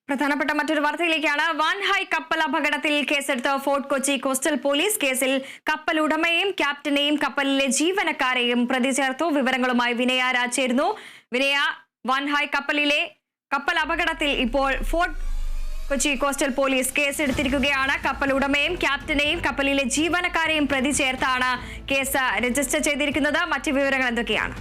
പ്രധാനപ്പെട്ട മറ്റൊരു വാർത്തയിലേക്കാണ്. വാൻഹായ് കപ്പൽ അപകടത്തിൽ കേസെടുത്ത ഫോർട്ട് കൊച്ചി കോസ്റ്റൽ പോലീസ്. കേസിൽ കപ്പൽ ഉടമയെയും ക്യാപ്റ്റനെയും കപ്പലിലെ ജീവനക്കാരെയും പ്രതി ചേർത്തു. വിവരങ്ങളുമായി വിനയ രാജ് ചേരുന്നു. വിനയ, വാൻഹായ് കപ്പൽ അപകടത്തിൽ ഇപ്പോൾ ഫോർട്ട് കൊച്ചി കോസ്റ്റൽ പോലീസ് കേസെടുത്തിരിക്കുകയാണ്. കപ്പൽ ഉടമയും ക്യാപ്റ്റനെയും കപ്പലിലെ ജീവനക്കാരെയും പ്രതി ചേർത്താണ് കേസ് രജിസ്റ്റർ ചെയ്തിരിക്കുന്നത്. മറ്റു വിവരങ്ങൾ എന്തൊക്കെയാണ്?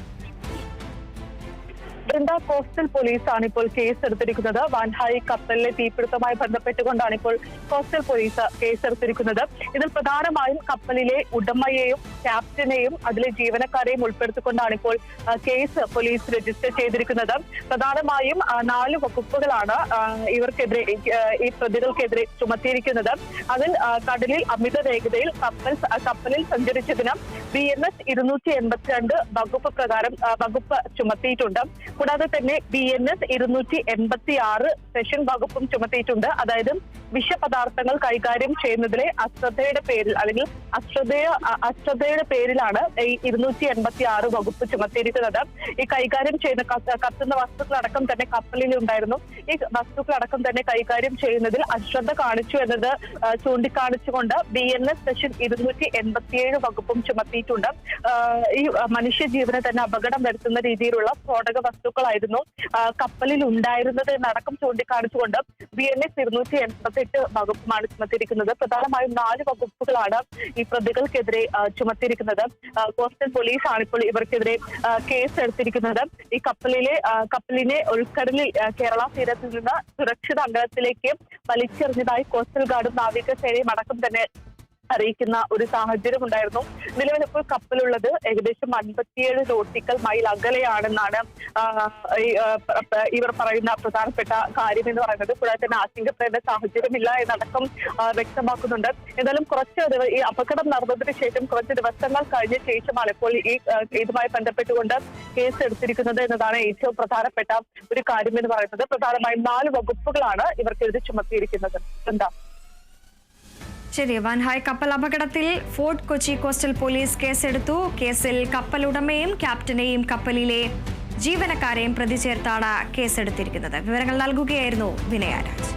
കോസ്റ്റൽ പോലീസാണ് ഇപ്പോൾ കേസെടുത്തിരിക്കുന്നത്. വാൻഹായ് കപ്പലിലെ തീപിടുത്തവുമായി ബന്ധപ്പെട്ടുകൊണ്ടാണ് ഇപ്പോൾ കോസ്റ്റൽ പോലീസ് കേസെടുത്തിരിക്കുന്നത്. ഇതിൽ പ്രധാനമായും കപ്പലിലെ ഉടമയെയും ക്യാപ്റ്റനെയും അതിലെ ജീവനക്കാരെയും ഉൾപ്പെടുത്തിക്കൊണ്ടാണ് ഇപ്പോൾ കേസ് പോലീസ് രജിസ്റ്റർ ചെയ്തിരിക്കുന്നത്. പ്രധാനമായും 4 വകുപ്പുകളാണ് ഇവർക്കെതിരെ, ഈ പ്രതികൾക്കെതിരെ ചുമത്തിയിരിക്കുന്നത്. അതിൽ കടലിൽ അമിത വേഗതയിൽ കപ്പലിൽ സഞ്ചരിച്ചതിന് BNS 282 വകുപ്പ് പ്രകാരം വകുപ്പ് ചുമത്തിയിട്ടുണ്ട്. കൂടാതെ തന്നെ BNS 286 സെഷൻ വകുപ്പും ചുമത്തിയിട്ടുണ്ട്. അതായത് വിഷപദാർത്ഥങ്ങൾ കൈകാര്യം ചെയ്യുന്നതിലെ അശ്രദ്ധയുടെ പേരിൽ അല്ലെങ്കിൽ അശ്രദ്ധയുടെ പേരിലാണ് ഈ 286 വകുപ്പ് ചുമത്തിയിരിക്കുന്നത്. ഈ കൈകാര്യം ചെയ്യുന്ന കത്തുന്ന വസ്തുക്കളടക്കം തന്നെ കപ്പലിൽ ഉണ്ടായിരുന്നു. ഈ വസ്തുക്കളടക്കം തന്നെ കൈകാര്യം ചെയ്യുന്നതിൽ അശ്രദ്ധ കാണിച്ചു എന്നത് ചൂണ്ടിക്കാണിച്ചുകൊണ്ട് BNS സെഷൻ 287 വകുപ്പും ചുമത്തിയിട്ടുണ്ട്. ഈ മനുഷ്യജീവനെ തന്നെ അപകടം വരുത്തുന്ന രീതിയിലുള്ള സ്ഫോടക വസ്തുക്കളായിരുന്നു കപ്പലിൽ ഉണ്ടായിരുന്നത് എന്നടക്കം ചൂണ്ടിക്കാണിച്ചുകൊണ്ട് BNS 288 വകുപ്പുമാണ് ചുമത്തിയിരിക്കുന്നത്. പ്രധാനമായും 4 വകുപ്പുകളാണ് ഈ പ്രതികൾക്കെതിരെ ചുമത്തിയിരിക്കുന്നത്. കോസ്റ്റൽ പോലീസ് ആണ് ഇപ്പോൾ ഇവർക്കെതിരെ കേസ് എടുത്തിരിക്കുന്നത്. ഈ കപ്പലിനെ ഉൾക്കടലിൽ കേരള തീരത്തിൽ നിന്ന് സുരക്ഷിത അകലത്തിലേക്ക് വലിച്ചെറിഞ്ഞതായി കോസ്റ്റൽ ഗാർഡും നാവികസേനയും അടക്കം തന്നെ അറിയിക്കുന്ന ഒരു സാഹചര്യം ഉണ്ടായിരുന്നു. നിലവിൽ ഇപ്പോൾ കപ്പലുള്ളത് ഏകദേശം 57 നോട്ടിക്കൽ മൈൽ അകലെയാണെന്നാണ് ഇവർ പറയുന്ന പ്രധാനപ്പെട്ട കാര്യം എന്ന് പറയുന്നത്. കൂടാതെ തന്നെ ആശങ്കപ്പെടേണ്ട സാഹചര്യമില്ല എന്നടക്കം വ്യക്തമാക്കുന്നുണ്ട്. എന്തായാലും ഈ അപകടം നടന്നതിന് ശേഷം കുറച്ച് ദിവസങ്ങൾ കഴിഞ്ഞ ശേഷമാണ് ഇപ്പോൾ ഇതുമായി ബന്ധപ്പെട്ടുകൊണ്ട് കേസ് എടുത്തിരിക്കുന്നത് എന്നതാണ് ഏറ്റവും പ്രധാനപ്പെട്ട ഒരു കാര്യം എന്ന് പറയുന്നത്. പ്രധാനമായും 4 വകുപ്പുകളാണ് ഇവർക്കെതിരെ ചുമത്തിയിരിക്കുന്നത്. എന്താ ശരി, വാൻഹായ് കപ്പൽ അപകടത്തിൽ ഫോർട്ട് കൊച്ചി കോസ്റ്റൽ പോലീസ് കേസെടുത്തു. കേസിൽ കപ്പൽ ഉടമയും ക്യാപ്റ്റനെയും കപ്പലിലെ ജീവനക്കാരെയും പ്രതി ചേർത്താണ് കേസെടുത്തിരിക്കുന്നത്. വിവരങ്ങൾ നൽകുകയായിരുന്നു വിനയ രാജ്.